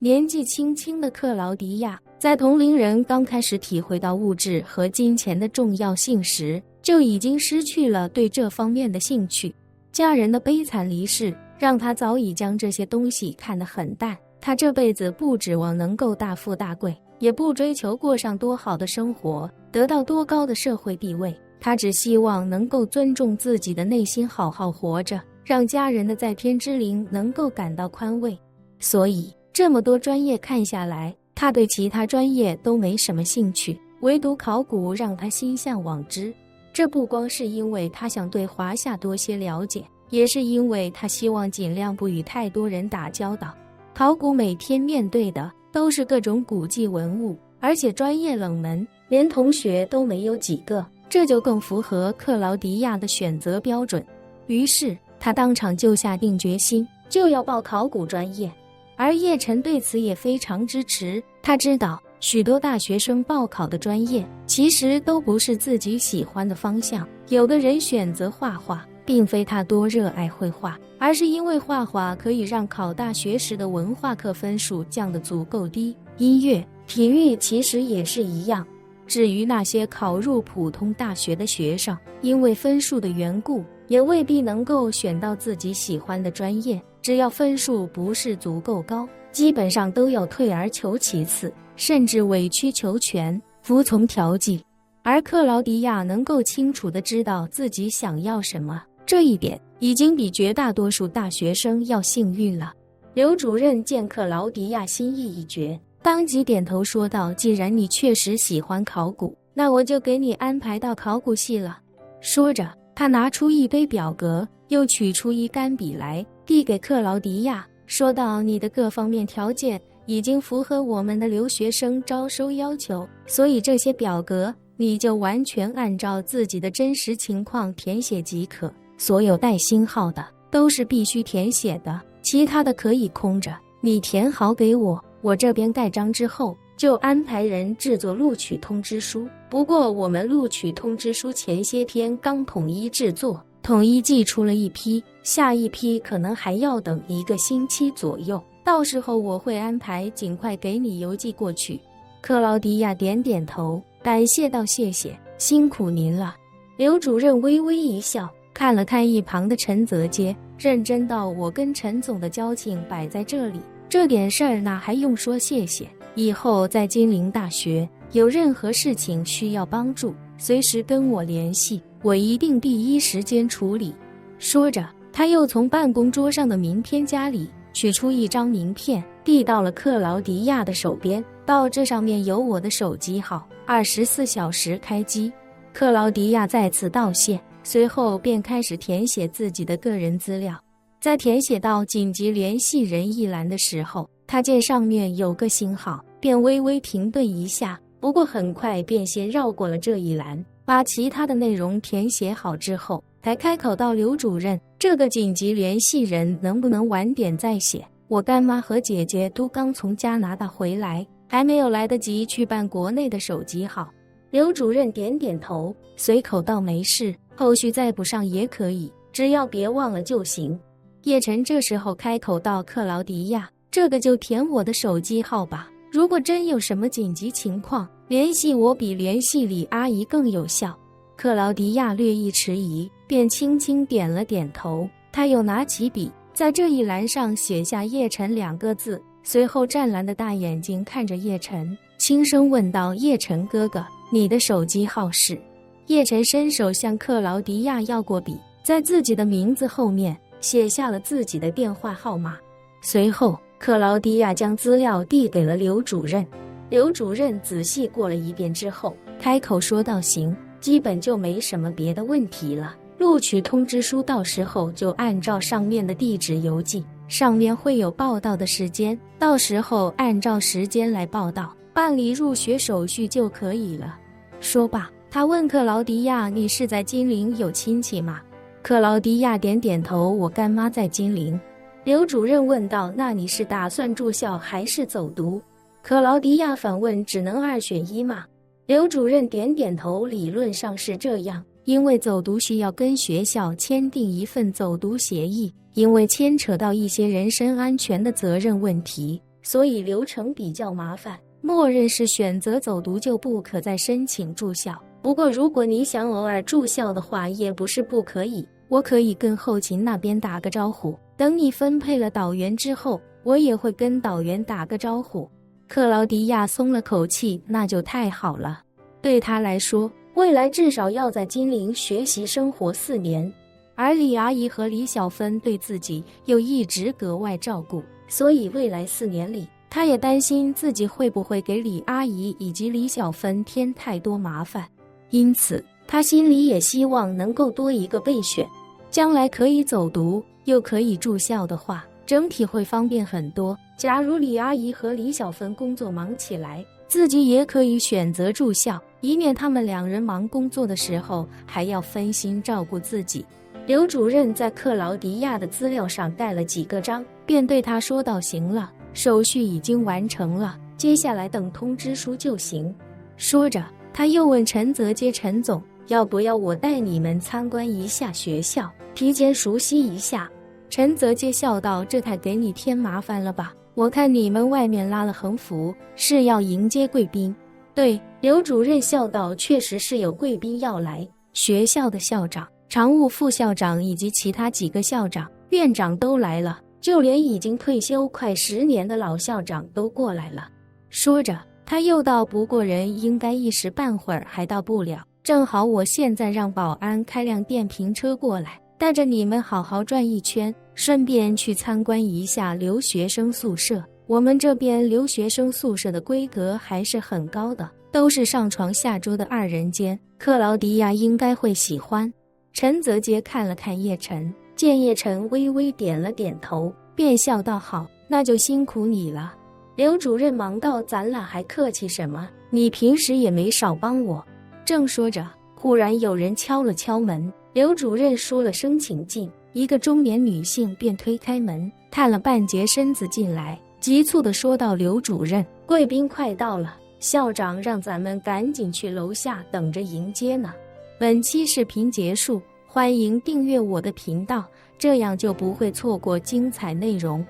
年纪轻轻的克劳迪亚，在同龄人刚开始体会到物质和金钱的重要性时，就已经失去了对这方面的兴趣。家人的悲惨离世，让他早已将这些东西看得很淡。他这辈子不指望能够大富大贵，也不追求过上多好的生活，得到多高的社会地位。他只希望能够尊重自己的内心，好好活着，让家人的在天之灵能够感到宽慰。所以这么多专业看下来，他对其他专业都没什么兴趣，唯独考古让他心向往之。这不光是因为他想对华夏多些了解，也是因为他希望尽量不与太多人打交道。考古每天面对的都是各种古迹文物，而且专业冷门，连同学都没有几个，这就更符合克劳迪亚的选择标准。于是他当场就下定决心，就要报考古专业。而叶晨对此也非常支持。他知道许多大学生报考的专业其实都不是自己喜欢的方向，有的人选择画画，并非他多热爱绘画，而是因为画画可以让考大学时的文化课分数降得足够低。音乐、体育其实也是一样。至于那些考入普通大学的学生，因为分数的缘故，也未必能够选到自己喜欢的专业，只要分数不是足够高，基本上都要退而求其次，甚至委曲求全，服从调剂。而克劳迪亚能够清楚地知道自己想要什么，这一点已经比绝大多数大学生要幸运了。刘主任见克劳迪亚心意已决，当即点头说道：“既然你确实喜欢考古，那我就给你安排到考古系了。”说着，他拿出一堆表格，又取出一杆笔来，递给克劳迪亚，说道：“你的各方面条件已经符合我们的留学生招收要求，所以这些表格你就完全按照自己的真实情况填写即可。所有带星号的都是必须填写的，其他的可以空着，你填好给我，我这边盖章之后就安排人制作录取通知书。不过我们录取通知书前些天刚统一制作，统一寄出了一批，下一批可能还要等1个星期左右，到时候我会安排尽快给你邮寄过去。”克劳迪亚点点头，感谢道：“谢谢，辛苦您了。”刘主任微微一笑，看了看一旁的陈泽阶，认真道：“我跟陈总的交情摆在这里，这点事儿哪还用说谢谢？以后在金陵大学有任何事情需要帮助，随时跟我联系，我一定第一时间处理。”说着，他又从办公桌上的名片夹里取出一张名片，递到了克劳迪亚的手边，道：“这上面有我的手机号，24小时开机。”克劳迪亚再次道谢，随后便开始填写自己的个人资料。在填写到紧急联系人一栏的时候，他见上面有个星号，便微微停顿一下，不过很快便先绕过了这一栏，把其他的内容填写好之后，才开口道：“刘主任，这个紧急联系人能不能晚点再写？我干妈和姐姐都刚从加拿大回来，还没有来得及去办国内的手机号。”刘主任点点头，随口道：“没事，后续再补上也可以，只要别忘了就行。”叶晨这时候开口道：“克劳迪亚，这个就填我的手机号吧，如果真有什么紧急情况，联系我比联系李阿姨更有效。”克劳迪亚略一迟疑，便轻轻点了点头。他又拿起笔，在这一栏上写下叶晨2个字，随后湛蓝的大眼睛看着叶晨，轻声问道：“叶晨哥哥，你的手机号是？”叶晨伸手向克劳迪亚要过笔，在自己的名字后面写下了自己的电话号码。随后克劳迪亚将资料递给了刘主任。刘主任仔细过了一遍之后，开口说道：“行，基本就没什么别的问题了。录取通知书到时候就按照上面的地址邮寄，上面会有报到的时间，到时候按照时间来报到，办理入学手续就可以了。”说罢，他问克劳迪亚：“你是在金陵有亲戚吗？”克劳迪亚点点头：“我干妈在金陵。”刘主任问道：“那你是打算住校还是走读？”克劳迪亚反问：“只能2选1吗？”刘主任点点头：“理论上是这样，因为走读需要跟学校签订一份走读协议，因为牵扯到一些人身安全的责任问题，所以流程比较麻烦，默认是选择走读就不可再申请住校。不过如果你想偶尔住校的话，也不是不可以，我可以跟后勤那边打个招呼，等你分配了导员之后，我也会跟导员打个招呼。克劳迪亚松了口气，那就太好了。对他来说，未来至少要在金陵学习生活4年，而李阿姨和李小芬对自己又一直格外照顾，所以未来4年里，他也担心自己会不会给李阿姨以及李小芬添太多麻烦，因此他心里也希望能够多一个备选，将来可以走读又可以住校的话，整体会方便很多。假如李阿姨和李小芬工作忙起来，自己也可以选择住校，以免他们2人忙工作的时候还要分心照顾自己。刘主任在克劳迪亚的资料上盖了几个章，便对他说道：“行了，手续已经完成了，接下来等通知书就行。”说着，他又问陈泽街陈总：“要不要我带你们参观一下学校，提前熟悉一下？”陈泽街笑道：“这太给你添麻烦了吧？我看你们外面拉了横幅，是要迎接贵宾。”对，刘主任笑道：“确实是有贵宾要来，学校的校长、常务副校长以及其他几个校长、院长都来了，就连已经退休快10年的老校长都过来了。”说着，他又道：“不过人应该一时半会儿还到不了，正好我现在让保安开辆电瓶车过来，带着你们好好转一圈，顺便去参观一下留学生宿舍。我们这边留学生宿舍的规格还是很高的，都是上床下桌的2人间，克劳迪亚应该会喜欢。”陈泽杰看了看叶晨，见叶晨微微点了点头，便笑道：“好，那就辛苦你了。”刘主任忙道：“咱俩还客气什么？你平时也没少帮我。”正说着，忽然有人敲了敲门，刘主任说了声请进，一个中年女性便推开门，探了半截身子进来，急促地说道：“刘主任，贵宾快到了，校长让咱们赶紧去楼下等着迎接呢。”本期视频结束，欢迎订阅我的频道，这样就不会错过精彩内容。